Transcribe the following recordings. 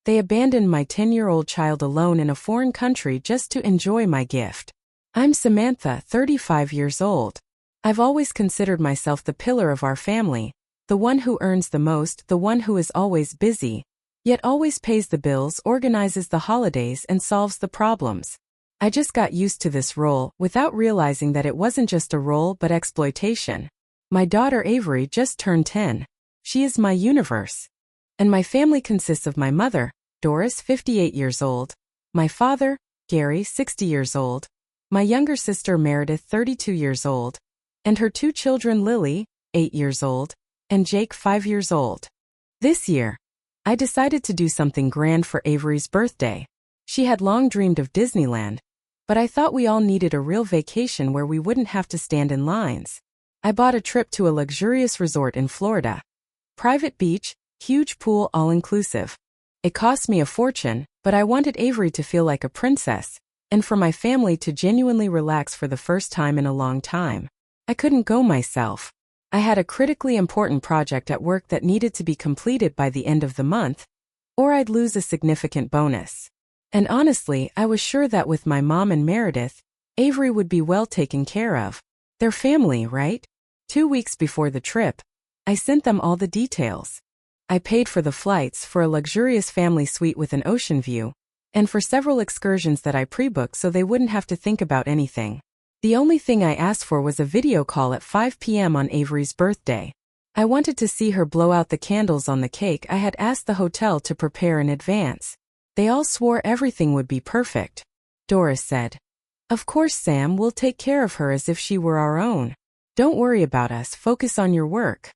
They abandoned my 10-year-old child alone in a foreign country just to enjoy my gift. I'm Samantha, 35 years old. I've always considered myself the pillar of our family, the one who earns the most, the one who is always busy, yet always pays the bills, organizes the holidays, and solves the problems. I just got used to this role, without realizing that it wasn't just a role but exploitation. My daughter Avery just turned 10. She is my universe. And my family consists of my mother, Doris, 58 years old, my father, Gary, 60 years old, my younger sister Meredith, 32 years old, and her 2 children Lily, 8 years old, and Jake, 5 years old. This year, I decided to do something grand for Avery's birthday. She had long dreamed of Disneyland, but I thought we all needed a real vacation where we wouldn't have to stand in lines. I bought a trip to a luxurious resort in Florida. Private beach, huge pool, all-inclusive. It cost me a fortune, but I wanted Avery to feel like a princess, and for my family to genuinely relax for the first time in a long time. I couldn't go myself. I had a critically important project at work that needed to be completed by the end of the month, or I'd lose a significant bonus. And honestly, I was sure that with my mom and Meredith, Avery would be well taken care of. They're family, right? 2 weeks before the trip, I sent them all the details. I paid for the flights, for a luxurious family suite with an ocean view, and for several excursions that I pre-booked so they wouldn't have to think about anything. The only thing I asked for was a video call at 5 p.m. on Avery's birthday. I wanted to see her blow out the candles on the cake I had asked the hotel to prepare in advance. They all swore everything would be perfect. Doris said, "Of course, Sam, we'll take care of her as if she were our own. Don't worry about us, focus on your work."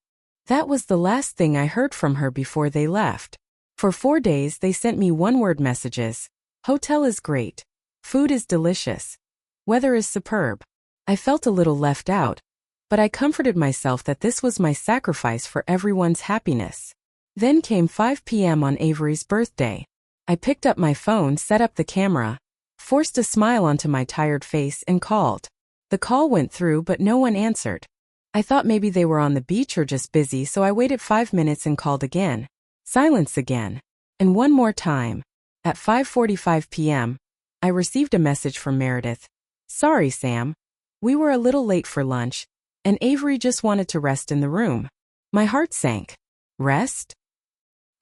That was the last thing I heard from her before they left. For 4 days they sent me one-word messages. Hotel is great. Food is delicious. Weather is superb. I felt a little left out, but I comforted myself that this was my sacrifice for everyone's happiness. Then came 5 p.m. on Avery's birthday. I picked up my phone, set up the camera, forced a smile onto my tired face, and called. The call went through, but no one answered. I thought maybe they were on the beach or just busy, so I waited 5 minutes and called again. Silence again. And one more time. At 5:45 p.m., I received a message from Meredith. "Sorry, Sam. We were a little late for lunch, and Avery just wanted to rest in the room." My heart sank. Rest?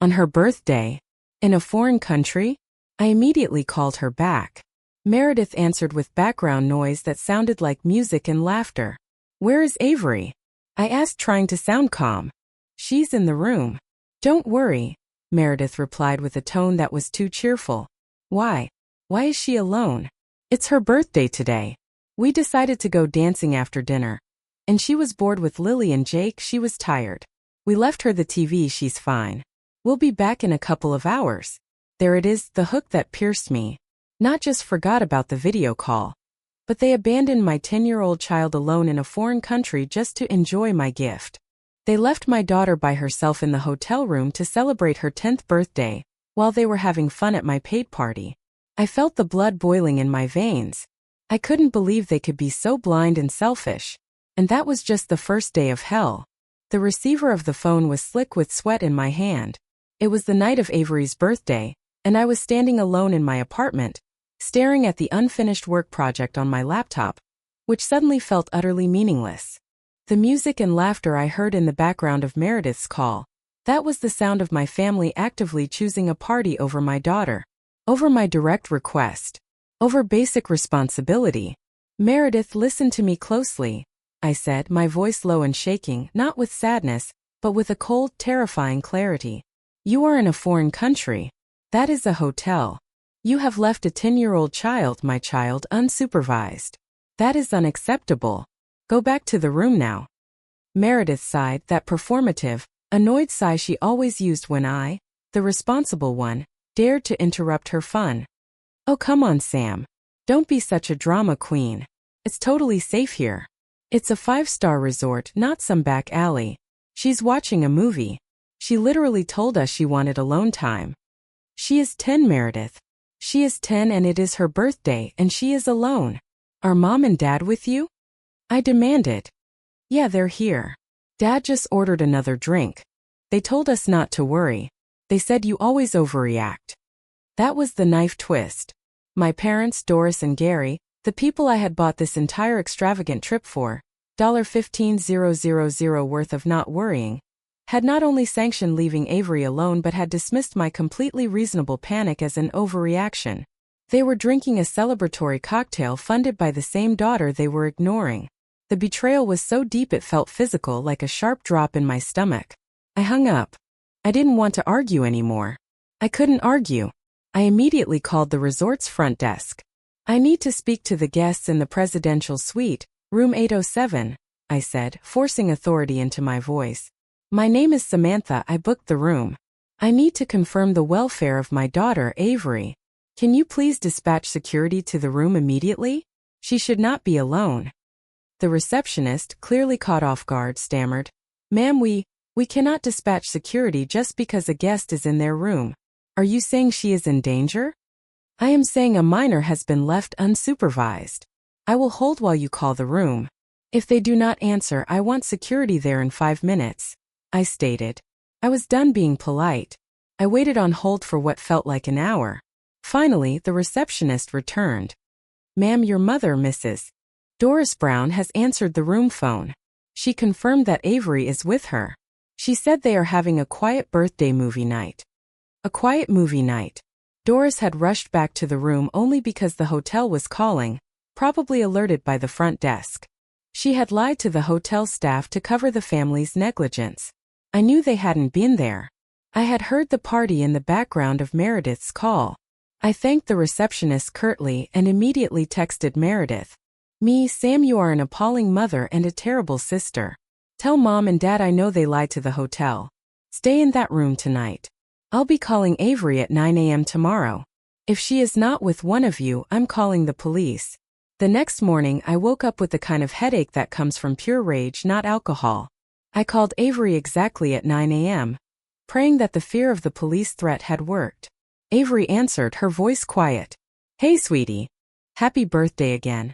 On her birthday? In a foreign country? I immediately called her back. Meredith answered with background noise that sounded like music and laughter. "Where is Avery?" I asked, trying to sound calm. "She's in the room." "Don't worry," Meredith replied with a tone that was too cheerful. "Why? Why is she alone? It's her birthday today. We decided to go dancing after dinner. And she was bored with Lily and Jake, she was tired. We left her the TV, she's fine. We'll be back in a couple of hours." There it is, the hook that pierced me. Not just forgot about the video call, but they abandoned my 10-year-old child alone in a foreign country just to enjoy my gift. They left my daughter by herself in the hotel room to celebrate her 10th birthday, while they were having fun at my paid party. I felt the blood boiling in my veins. I couldn't believe they could be so blind and selfish. And that was just the first day of hell. The receiver of the phone was slick with sweat in my hand. It was the night of Avery's birthday, and I was standing alone in my apartment, staring at the unfinished work project on my laptop, which suddenly felt utterly meaningless. The music and laughter I heard in the background of Meredith's call, that was the sound of my family actively choosing a party over my daughter, over my direct request, over basic responsibility. "Meredith, listen to me closely," I said, my voice low and shaking, not with sadness, but with a cold, terrifying clarity. "You are in a foreign country. That is a hotel. You have left a 10-year-old child, my child, unsupervised. That is unacceptable. Go back to the room now." Meredith sighed, that performative, annoyed sigh she always used when I, the responsible one, dared to interrupt her fun. "Oh, come on, Sam. Don't be such a drama queen. It's totally safe here. It's a 5-star resort, not some back alley. She's watching a movie. She literally told us she wanted alone time. She is 10, Meredith. She is 10 and it is her birthday and she is alone. Are Mom and Dad with you?" I demanded. "Yeah, they're here. Dad just ordered another drink. They told us not to worry. They said you always overreact." That was the knife twist. My parents, Doris and Gary, the people I had bought this entire extravagant trip for, $15,000 worth of not worrying, had not only sanctioned leaving Avery alone but had dismissed my completely reasonable panic as an overreaction. They were drinking a celebratory cocktail funded by the same daughter they were ignoring. The betrayal was so deep it felt physical, like a sharp drop in my stomach. I hung up. I didn't want to argue anymore. I couldn't argue. I immediately called the resort's front desk. I need to speak to the guests in the presidential suite, room 807, I said, forcing authority into my voice. My name is Samantha. I booked the room. I need to confirm the welfare of my daughter, Avery. Can you please dispatch security to the room immediately? She should not be alone. The receptionist, clearly caught off guard, stammered, "Ma'am, we cannot dispatch security just because a guest is in their room. Are you saying she is in danger?" "I am saying a minor has been left unsupervised. I will hold while you call the room. If they do not answer, I want security there in 5 minutes, I stated. I was done being polite. I waited on hold for what felt like an hour. Finally, the receptionist returned. "Ma'am, your mother, Mrs. Doris Brown, has answered the room phone. She confirmed that Avery is with her. She said they are having a quiet birthday movie night." A quiet movie night. Doris had rushed back to the room only because the hotel was calling, probably alerted by the front desk. She had lied to the hotel staff to cover the family's negligence. I knew they hadn't been there. I had heard the party in the background of Meredith's call. I thanked the receptionist curtly and immediately texted Meredith. "Me, Sam, you are an appalling mother and a terrible sister. Tell Mom and Dad I know they lied to the hotel. Stay in that room tonight. I'll be calling Avery at 9 a.m. tomorrow. If she is not with one of you, I'm calling the police." The next morning, I woke up with the kind of headache that comes from pure rage, not alcohol. I called Avery exactly at 9 a.m., praying that the fear of the police threat had worked. Avery answered, her voice quiet. "Hey, sweetie. Happy birthday again."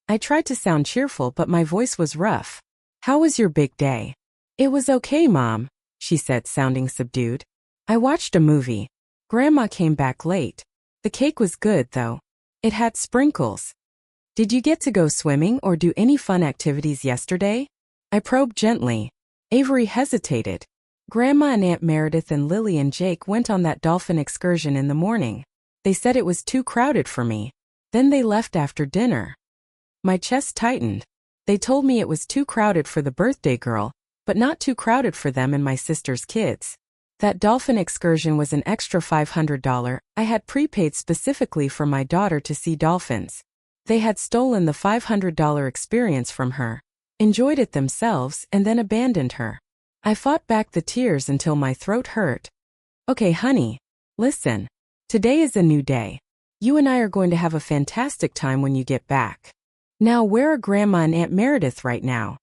I tried to sound cheerful, but my voice was rough. "How was your big day?" "It was okay, Mom," she said, sounding subdued. "I watched a movie. Grandma came back late. The cake was good, though. It had sprinkles." "Did you get to go swimming or do any fun activities yesterday?" I probed gently. Avery hesitated. "Grandma and Aunt Meredith and Lily and Jake went on that dolphin excursion in the morning. They said it was too crowded for me. Then they left after dinner." My chest tightened. They told me it was too crowded for the birthday girl, but not too crowded for them and my sister's kids. That dolphin excursion was an extra $500 I had prepaid specifically for my daughter to see dolphins. They had stolen the $500 experience from her, enjoyed it themselves, and then abandoned her. I fought back the tears until my throat hurt. "Okay, honey. Listen. Today is a new day. You and I are going to have a fantastic time when you get back. Now, where are Grandma and Aunt Meredith right now?"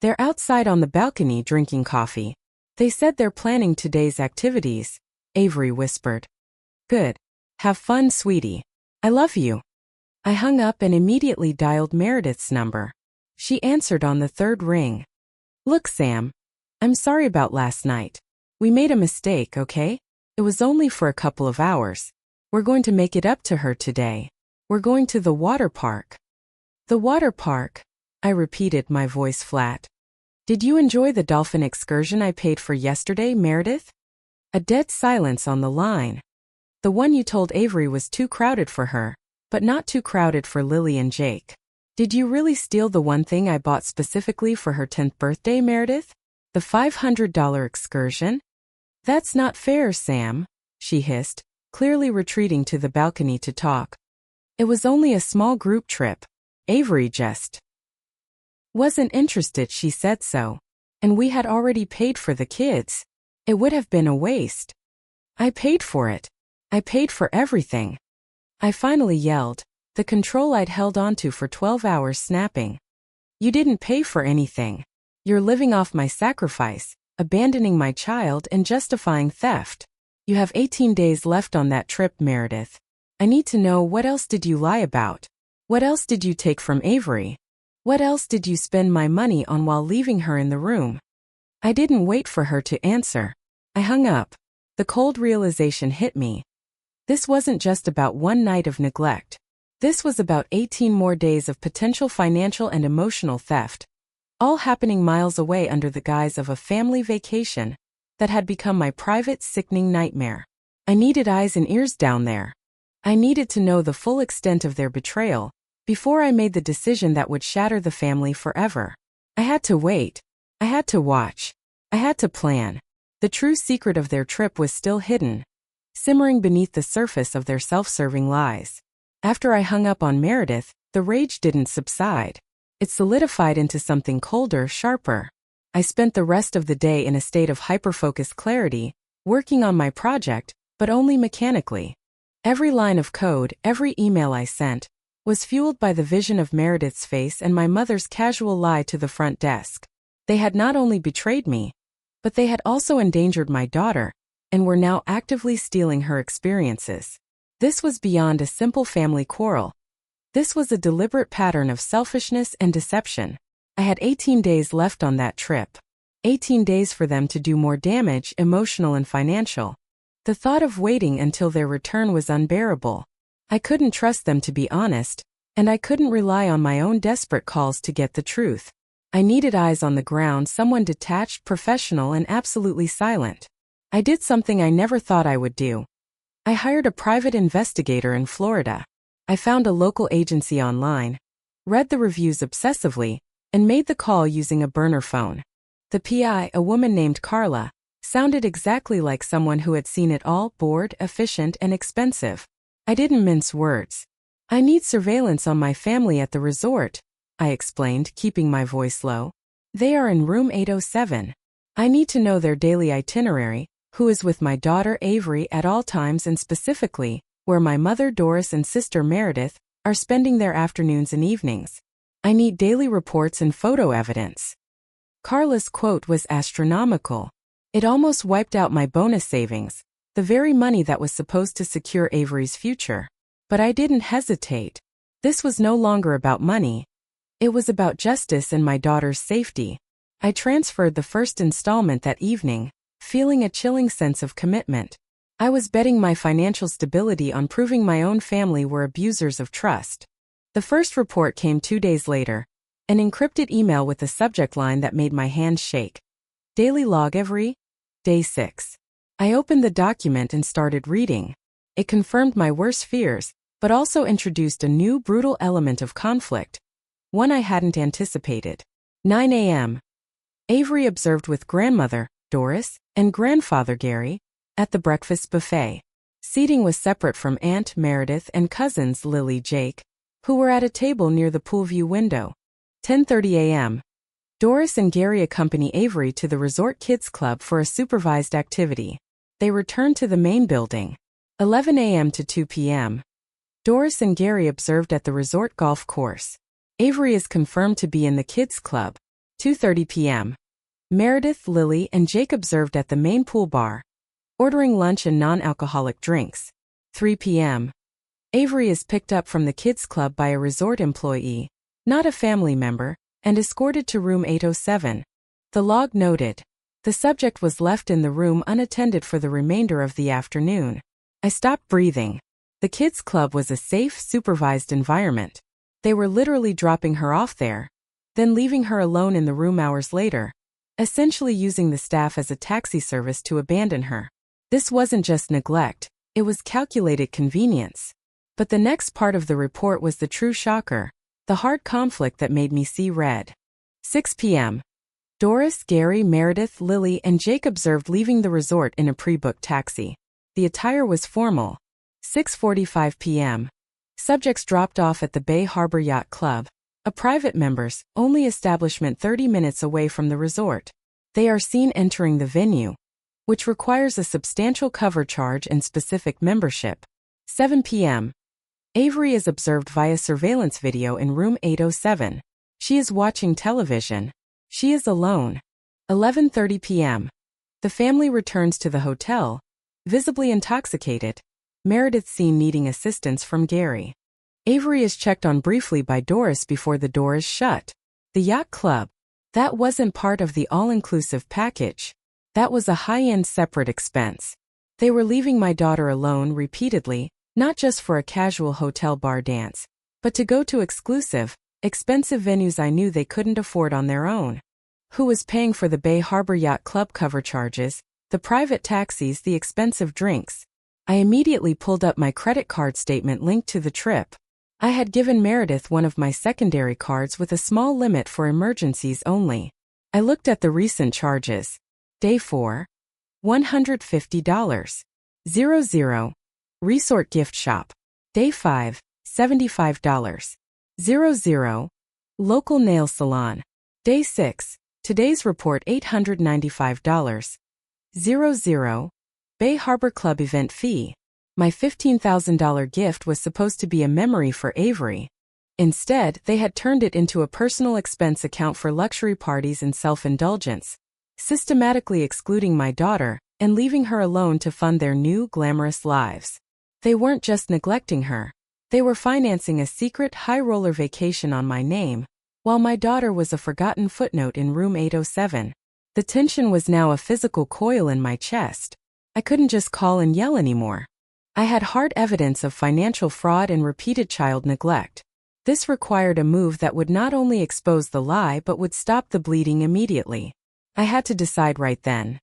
"They're outside on the balcony drinking coffee. They said they're planning today's activities," Avery whispered. "Good. Have fun, sweetie. I love you." I hung up and immediately dialed Meredith's number. She answered on the third ring. "Look, Sam. I'm sorry about last night. We made a mistake, okay? It was only for a couple of hours. We're going to make it up to her today. We're going to the water park." "The water park?" I repeated, my voice flat. "Did you enjoy the dolphin excursion I paid for yesterday, Meredith?" A dead silence on the line. "The one you told Avery was too crowded for her, but not too crowded for Lily and Jake. Did you really steal the one thing I bought specifically for her 10th birthday, Meredith? The $500 excursion?" "That's not fair, Sam," she hissed, clearly retreating to the balcony to talk. "It was only a small group trip. Avery just wasn't interested. She said so. And we had already paid for the kids. It would have been a waste." "I paid for it. I paid for everything," I finally yelled, the control I'd held onto for 12 hours snapping. "You didn't pay for anything. You're living off my sacrifice, abandoning my child and justifying theft. You have 18 days left on that trip, Meredith. I need to know, what else did you lie about? What else did you take from Avery? What else did you spend my money on while leaving her in the room?" I didn't wait for her to answer. I hung up. The cold realization hit me. This wasn't just about one night of neglect. This was about 18 more days of potential financial and emotional theft, all happening miles away under the guise of a family vacation that had become my private, sickening nightmare. I needed eyes and ears down there. I needed to know the full extent of their betrayal before I made the decision that would shatter the family forever. I had to wait. I had to watch. I had to plan. The true secret of their trip was still hidden, simmering beneath the surface of their self-serving lies. After I hung up on Meredith, the rage didn't subside. It solidified into something colder, sharper. I spent the rest of the day in a state of hyper-focused clarity, working on my project, but only mechanically. Every line of code, every email I sent, was fueled by the vision of Meredith's face and my mother's casual lie to the front desk. They had not only betrayed me, but they had also endangered my daughter, and were now actively stealing her experiences. This was beyond a simple family quarrel. This was a deliberate pattern of selfishness and deception. I had 18 days left on that trip. 18 days for them to do more damage, emotional and financial. The thought of waiting until their return was unbearable. I couldn't trust them to be honest, and I couldn't rely on my own desperate calls to get the truth. I needed eyes on the ground, someone detached, professional, and absolutely silent. I did something I never thought I would do. I hired a private investigator in Florida. I found a local agency online, read the reviews obsessively, and made the call using a burner phone. The PI, a woman named Carla, sounded exactly like someone who had seen it all: bored, efficient, and expensive. I didn't mince words. I need surveillance on my family at the resort, I explained, keeping my voice low. They are in room 807. I need to know their daily itinerary, who is with my daughter Avery at all times, and specifically, where my mother Doris and sister Meredith are spending their afternoons and evenings. I need daily reports and photo evidence. Carla's quote was astronomical. It almost wiped out my bonus savings, the very money that was supposed to secure Avery's future. But I didn't hesitate. This was no longer about money. It was about justice and my daughter's safety. I transferred the first installment that evening, feeling a chilling sense of commitment. I was betting my financial stability on proving my own family were abusers of trust. The first report came 2 days later, an encrypted email with a subject line that made my hands shake. Daily log Avery, day 6. I opened the document and started reading. It confirmed my worst fears, but also introduced a new brutal element of conflict, one I hadn't anticipated. 9 a.m. Avery observed with grandmother, Doris, and grandfather Gary, at the breakfast buffet. Seating was separate from Aunt Meredith and cousins Lily, Jake, who were at a table near the pool view window. 10:30 a.m. Doris and Gary accompany Avery to the Resort Kids Club for a supervised activity. They return to the main building. 11 a.m. to 2 p.m. Doris and Gary observed at the resort golf course. Avery is confirmed to be in the Kids Club. 2:30 p.m. Meredith, Lily, and Jake observed at the main pool bar, ordering lunch and non-alcoholic drinks. 3 p.m. Avery is picked up from the Kids Club by a resort employee, not a family member, and escorted to room 807. The log noted, the subject was left in the room unattended for the remainder of the afternoon. I stopped breathing. The Kids Club was a safe, supervised environment. They were literally dropping her off there, then leaving her alone in the room hours later, essentially using the staff as a taxi service to abandon her. This wasn't just neglect, it was calculated convenience. But the next part of the report was the true shocker, the hard conflict that made me see red. 6 p.m. Doris, Gary, Meredith, Lily, and Jake observed leaving the resort in a pre-booked taxi. The attire was formal. 6:45 p.m. Subjects dropped off at the Bay Harbor Yacht Club, a private members-only establishment 30 minutes away from the resort. They are seen entering the venue, which requires a substantial cover charge and specific membership. 7 p.m. Avery is observed via surveillance video in room 807. She is watching television. She is alone. 11:30 p.m. The family returns to the hotel, visibly intoxicated. Meredith seen needing assistance from Gary. Avery is checked on briefly by Doris before the door is shut. The yacht club. That wasn't part of the all-inclusive package. That was a high-end separate expense. They were leaving my daughter alone repeatedly, not just for a casual hotel bar dance, but to go to exclusive, expensive venues I knew they couldn't afford on their own. Who was paying for the Bay Harbor Yacht Club cover charges, the private taxis, the expensive drinks? I immediately pulled up my credit card statement linked to the trip. I had given Meredith one of my secondary cards with a small limit for emergencies only. I looked at the recent charges. Day 4. $150. 00. Resort gift shop. Day 5. $75. 00. Local nail salon. Day 6. Today's report $895. 00. Bay Harbor Club event fee. My $15,000 gift was supposed to be a memory for Avery. Instead, they had turned it into a personal expense account for luxury parties and self-indulgence, systematically excluding my daughter and leaving her alone to fund their new glamorous lives. They weren't just neglecting her. They were financing a secret high-roller vacation on my name, while my daughter was a forgotten footnote in room 807. The tension was now a physical coil in my chest. I couldn't just call and yell anymore. I had hard evidence of financial fraud and repeated child neglect. This required a move that would not only expose the lie but would stop the bleeding immediately. I had to decide right then.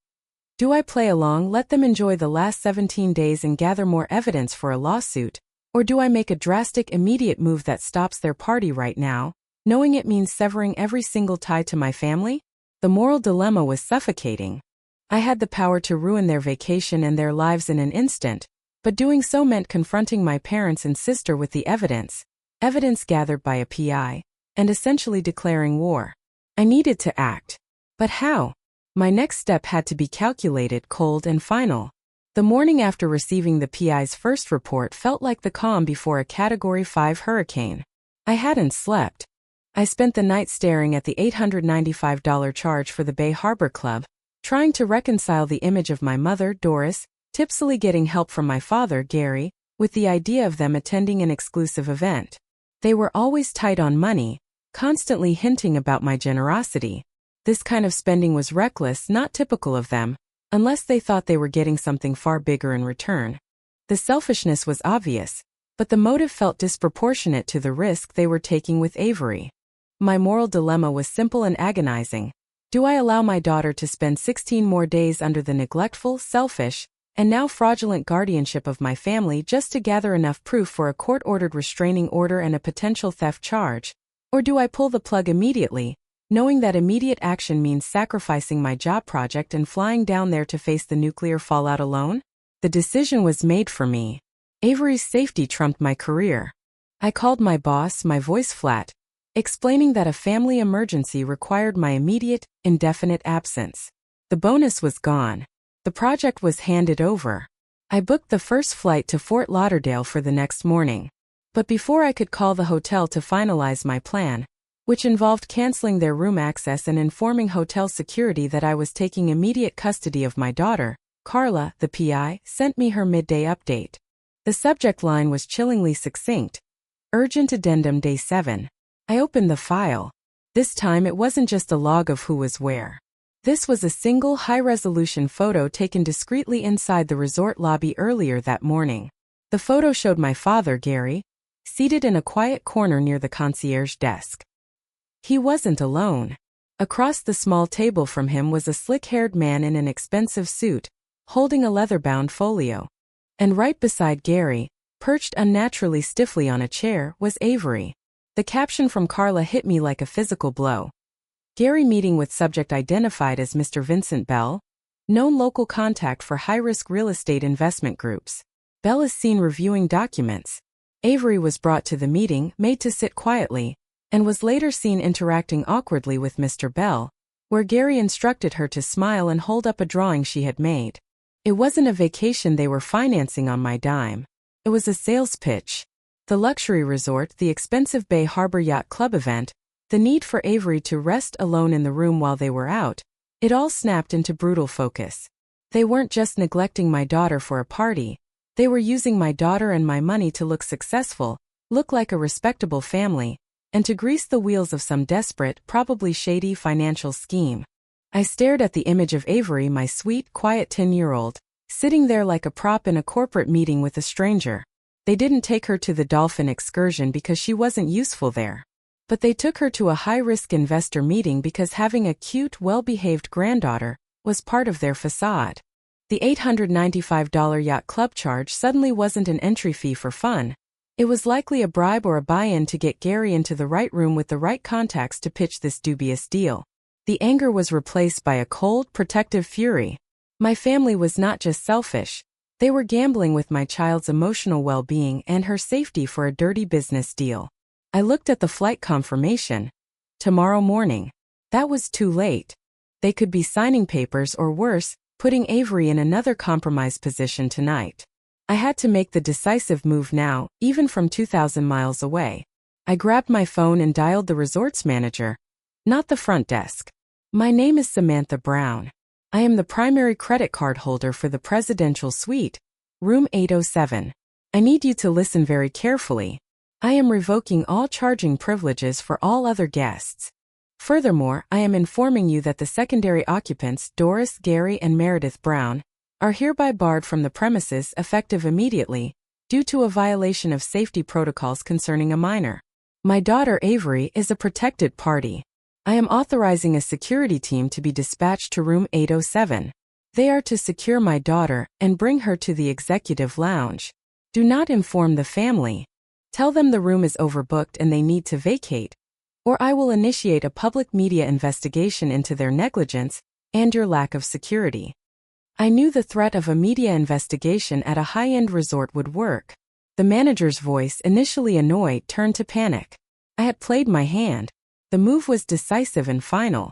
Do I play along, let them enjoy the last 17 days and gather more evidence for a lawsuit, or do I make a drastic immediate move that stops their party right now, knowing it means severing every single tie to my family? The moral dilemma was suffocating. I had the power to ruin their vacation and their lives in an instant, but doing so meant confronting my parents and sister with the evidence gathered by a PI, and essentially declaring war. I needed to act. But how? My next step had to be calculated, cold, and final. The morning after receiving the PI's first report felt like the calm before a Category 5 hurricane. I hadn't slept. I spent the night staring at the $895 charge for the Bay Harbor Club, trying to reconcile the image of my mother, Doris, tipsily getting help from my father, Gary, with the idea of them attending an exclusive event. They were always tight on money, constantly hinting about my generosity. This kind of spending was reckless, not typical of them, unless they thought they were getting something far bigger in return. The selfishness was obvious, but the motive felt disproportionate to the risk they were taking with Avery. My moral dilemma was simple and agonizing. Do I allow my daughter to spend 16 more days under the neglectful, selfish, and now fraudulent guardianship of my family just to gather enough proof for a court-ordered restraining order and a potential theft charge? Or do I pull the plug immediately, knowing that immediate action means sacrificing my job project and flying down there to face the nuclear fallout alone? The decision was made for me. Avery's safety trumped my career. I called my boss, my voice flat, explaining that a family emergency required my immediate, indefinite absence. The bonus was gone. The project was handed over. I booked the first flight to Fort Lauderdale for the next morning. But before I could call the hotel to finalize my plan, which involved canceling their room access and informing hotel security that I was taking immediate custody of my daughter, Carla, the PI, sent me her midday update. The subject line was chillingly succinct. Urgent addendum day 7. I opened the file. This time it wasn't just a log of who was where. This was a single high-resolution photo taken discreetly inside the resort lobby earlier that morning. The photo showed my father, Gary, seated in a quiet corner near the concierge desk. He wasn't alone. Across the small table from him was a slick-haired man in an expensive suit, holding a leather-bound folio. And right beside Gary, perched unnaturally stiffly on a chair, was Avery. The caption from Carla hit me like a physical blow. Gary meeting with subject identified as Mr. Vincent Bell, known local contact for high-risk real estate investment groups. Bell is seen reviewing documents. Avery was brought to the meeting, made to sit quietly, and was later seen interacting awkwardly with Mr. Bell, where Gary instructed her to smile and hold up a drawing she had made. It wasn't a vacation they were financing on my dime. It was a sales pitch. The luxury resort, the expensive Bay Harbor Yacht Club event, the need for Avery to rest alone in the room while they were out, it all snapped into brutal focus. They weren't just neglecting my daughter for a party, they were using my daughter and my money to look successful, look like a respectable family, and to grease the wheels of some desperate, probably shady financial scheme. I stared at the image of Avery, my sweet, quiet 10-year-old, sitting there like a prop in a corporate meeting with a stranger. They didn't take her to the dolphin excursion because she wasn't useful there. But they took her to a high-risk investor meeting because having a cute, well-behaved granddaughter was part of their facade. The $895 yacht club charge suddenly wasn't an entry fee for fun. It was likely a bribe or a buy-in to get Gary into the right room with the right contacts to pitch this dubious deal. The anger was replaced by a cold, protective fury. My family was not just selfish. They were gambling with my child's emotional well-being and her safety for a dirty business deal. I looked at the flight confirmation. Tomorrow morning. That was too late. They could be signing papers or worse, putting Avery in another compromised position tonight. I had to make the decisive move now, even from 2,000 miles away. I grabbed my phone and dialed the resort's manager, not the front desk. My name is Samantha Brown. I am the primary credit card holder for the presidential suite, room 807. I need you to listen very carefully. I am revoking all charging privileges for all other guests. Furthermore, I am informing you that the secondary occupants, Doris, Gary, and Meredith Brown, are hereby barred from the premises effective immediately, due to a violation of safety protocols concerning a minor. My daughter Avery is a protected party. I am authorizing a security team to be dispatched to room 807. They are to secure my daughter and bring her to the executive lounge. Do not inform the family. Tell them the room is overbooked and they need to vacate, or I will initiate a public media investigation into their negligence and your lack of security. I knew the threat of a media investigation at a high-end resort would work. The manager's voice, initially annoyed, turned to panic. I had played my hand. The move was decisive and final.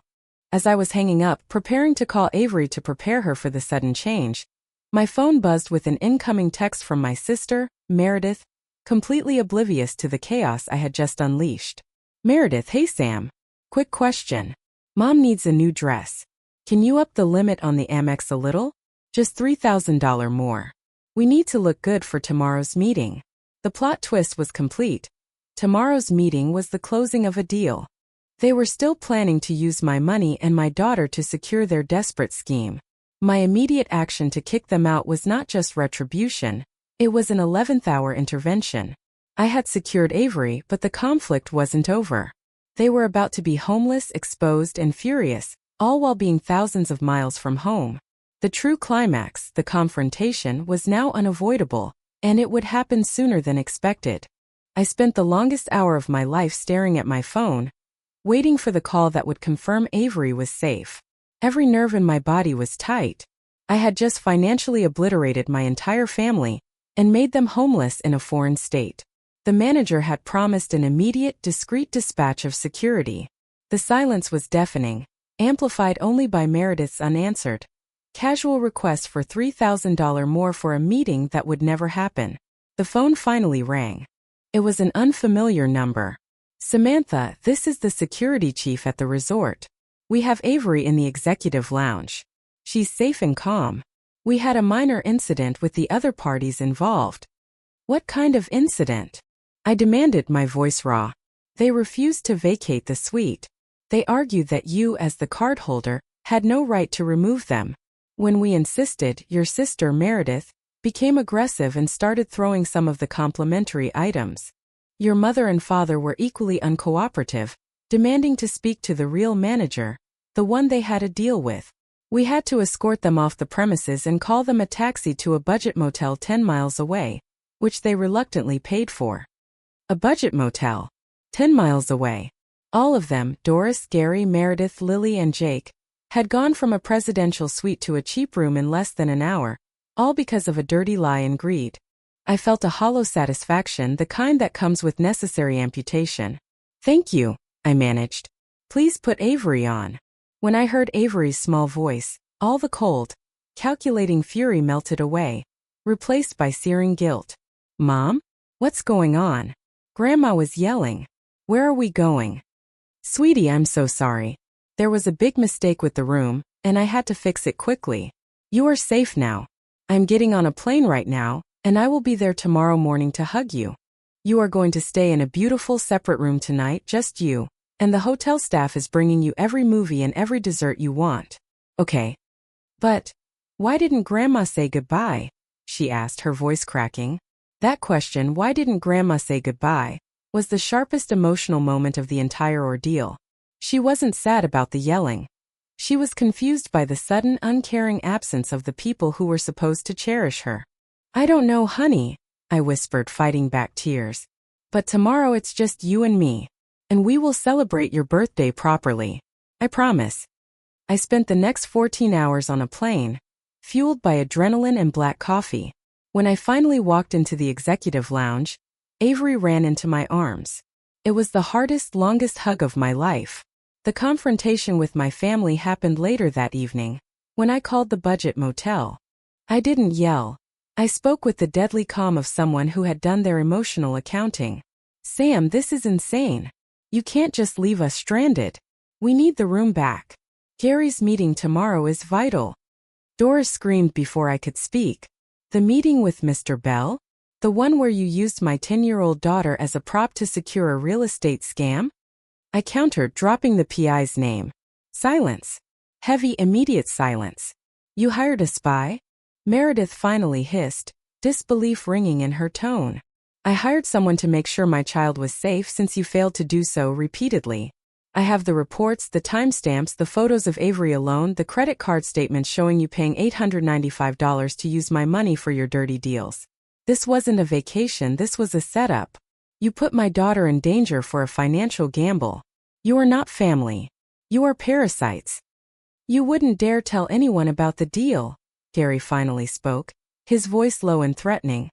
As I was hanging up, preparing to call Avery to prepare her for the sudden change, my phone buzzed with an incoming text from my sister, Meredith, completely oblivious to the chaos I had just unleashed. Meredith, hey Sam. Quick question. Mom needs a new dress. Can you up the limit on the Amex a little? Just $3,000 more. We need to look good for tomorrow's meeting. The plot twist was complete. Tomorrow's meeting was the closing of a deal. They were still planning to use my money and my daughter to secure their desperate scheme. My immediate action to kick them out was not just retribution, it was an 11th-hour intervention. I had secured Avery, but the conflict wasn't over. They were about to be homeless, exposed, and furious, all while being thousands of miles from home. The true climax, the confrontation, was now unavoidable, and it would happen sooner than expected. I spent the longest hour of my life staring at my phone, waiting for the call that would confirm Avery was safe. Every nerve in my body was tight. I had just financially obliterated my entire family and made them homeless in a foreign state. The manager had promised an immediate, discreet dispatch of security. The silence was deafening, amplified only by Meredith's unanswered, casual request for $3,000 more for a meeting that would never happen. The phone finally rang. It was an unfamiliar number. Samantha, this is the security chief at the resort. We have Avery in the executive lounge. She's safe and calm. We had a minor incident with the other parties involved. What kind of incident? I demanded, my voice raw. They refused to vacate the suite. They argued that you, as the cardholder, had no right to remove them. When we insisted, your sister, Meredith, became aggressive and started throwing some of the complimentary items. Your mother and father were equally uncooperative, demanding to speak to the real manager, the one they had a deal with. We had to escort them off the premises and call them a taxi to a budget motel 10 miles away, which they reluctantly paid for. A budget motel? 10 miles away. All of them, Doris, Gary, Meredith, Lily, and Jake, had gone from a presidential suite to a cheap room in less than an hour, all because of a dirty lie and greed. I felt a hollow satisfaction, the kind that comes with necessary amputation. Thank you, I managed. Please put Avery on. When I heard Avery's small voice, all the cold, calculating fury melted away, replaced by searing guilt. Mom? What's going on? Grandma was yelling. Where are we going? Sweetie, I'm so sorry. There was a big mistake with the room, and I had to fix it quickly. You are safe now. I'm getting on a plane right now, and I will be there tomorrow morning to hug you. You are going to stay in a beautiful separate room tonight, just you, and the hotel staff is bringing you every movie and every dessert you want. Okay. But "Why didn't Grandma say goodbye?" she asked, her voice cracking. That question, "Why didn't Grandma say goodbye?" was the sharpest emotional moment of the entire ordeal. She wasn't sad about the yelling. She was confused by the sudden, uncaring absence of the people who were supposed to cherish her. "I don't know, honey," I whispered, fighting back tears. "But tomorrow it's just you and me. And we will celebrate your birthday properly. I promise." I spent the next 14 hours on a plane, fueled by adrenaline and black coffee. When I finally walked into the executive lounge, Avery ran into my arms. It was the hardest, longest hug of my life. The confrontation with my family happened later that evening, when I called the budget motel. I didn't yell. I spoke with the deadly calm of someone who had done their emotional accounting. "Sam, this is insane. You can't just leave us stranded. We need the room back. Gary's meeting tomorrow is vital." Doris screamed before I could speak. "The meeting with Mr. Bell? The one where you used my 10-year-old daughter as a prop to secure a real estate scam?" I countered, dropping the PI's name. Silence. Heavy, immediate silence. "You hired a spy?" Meredith finally hissed, disbelief ringing in her tone. "I hired someone to make sure my child was safe since you failed to do so repeatedly. I have the reports, the timestamps, the photos of Avery alone, the credit card statements showing you paying $895 to use my money for your dirty deals. This wasn't a vacation, this was a setup. You put my daughter in danger for a financial gamble. You are not family. You are parasites." "You wouldn't dare tell anyone about the deal," Gary finally spoke, his voice low and threatening.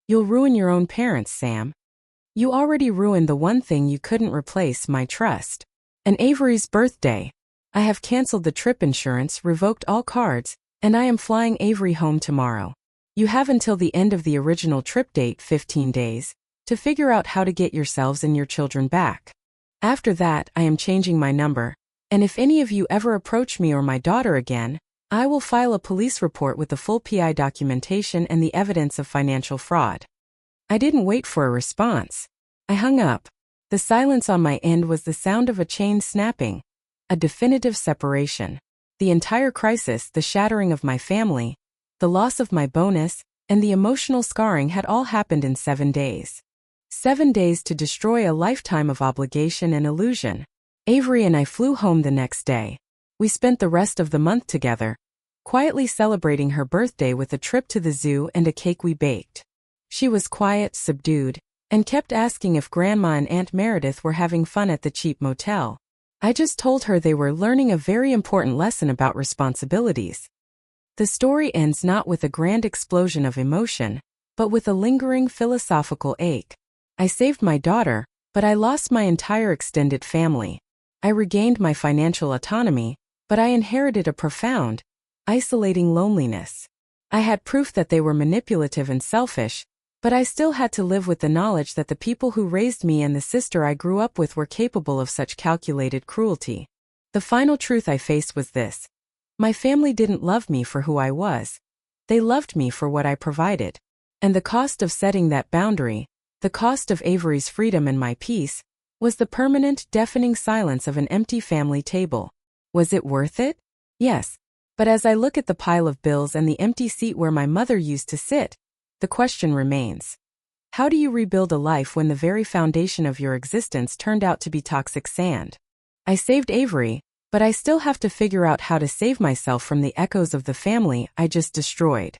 "You'll ruin your own parents, Sam. You already ruined the one thing you couldn't replace, my trust. And Avery's birthday. I have canceled the trip insurance, revoked all cards, and I am flying Avery home tomorrow. You have until the end of the original trip date, 15 days, to figure out how to get yourselves and your children back. After that, I am changing my number, and if any of you ever approach me or my daughter again, I will file a police report with the full PI documentation and the evidence of financial fraud." I didn't wait for a response. I hung up. The silence on my end was the sound of a chain snapping, a definitive separation. The entire crisis, the shattering of my family, the loss of my bonus, and the emotional scarring had all happened in 7 days. 7 days to destroy a lifetime of obligation and illusion. Avery and I flew home the next day. We spent the rest of the month together, quietly celebrating her birthday with a trip to the zoo and a cake we baked. She was quiet, subdued, and kept asking if Grandma and Aunt Meredith were having fun at the cheap motel. I just told her they were learning a very important lesson about responsibilities. The story ends not with a grand explosion of emotion, but with a lingering philosophical ache. I saved my daughter, but I lost my entire extended family. I regained my financial autonomy, but I inherited a profound, isolating loneliness. I had proof that they were manipulative and selfish, but I still had to live with the knowledge that the people who raised me and the sister I grew up with were capable of such calculated cruelty. The final truth I faced was this. My family didn't love me for who I was. They loved me for what I provided. And the cost of setting that boundary, the cost of Avery's freedom and my peace, was the permanent, deafening silence of an empty family table. Was it worth it? Yes. But as I look at the pile of bills and the empty seat where my mother used to sit, the question remains. How do you rebuild a life when the very foundation of your existence turned out to be toxic sand? I saved Avery, but I still have to figure out how to save myself from the echoes of the family I just destroyed.